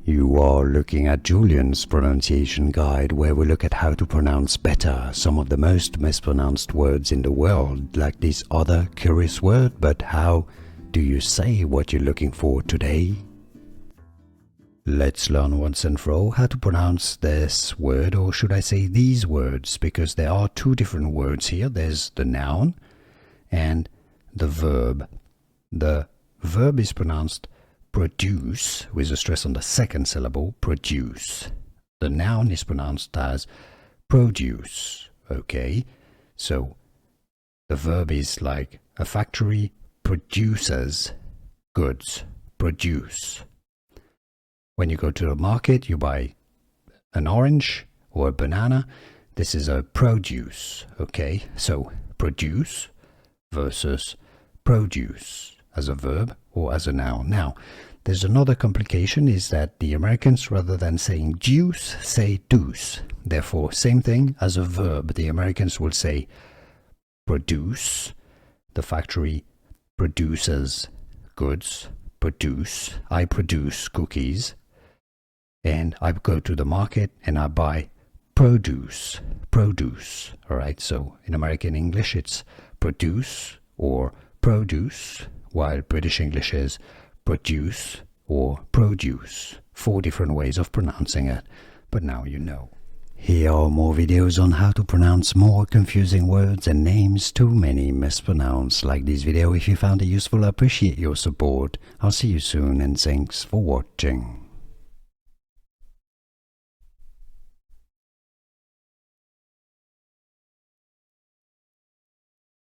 You are looking at Julian's pronunciation guide, where we look at how to pronounce better some of the most mispronounced words in the world, like this other curious word. But how do you say what you're looking for today? Let's learn once and for all how to pronounce this word, or should I say these words, because there are two different words here. There's the noun and the verb. The verb is pronounced produce, with a stress on the second syllable, produce. The noun is pronounced as produce. Okay, so the verb is like a factory produces goods. Produce. When you go to the market, you buy an orange or a banana. This is a produce. Okay, so produce versus produce as a verb or as a noun. Now, there's another complication, is that the Americans, rather than saying juice, say deuce. Therefore, same thing as a verb. The Americans will say produce. The factory produces goods. Produce. I produce cookies. And I go to the market and I buy produce. Produce. Alright, so in American English it's produce or produce, while British English is produce or produce. 4 different ways of pronouncing it, but now you know. Here are more videos on how to pronounce more confusing words and names too many mispronounced. Like this video if you found it useful. I appreciate your support. I'll see you soon, and thanks for watching.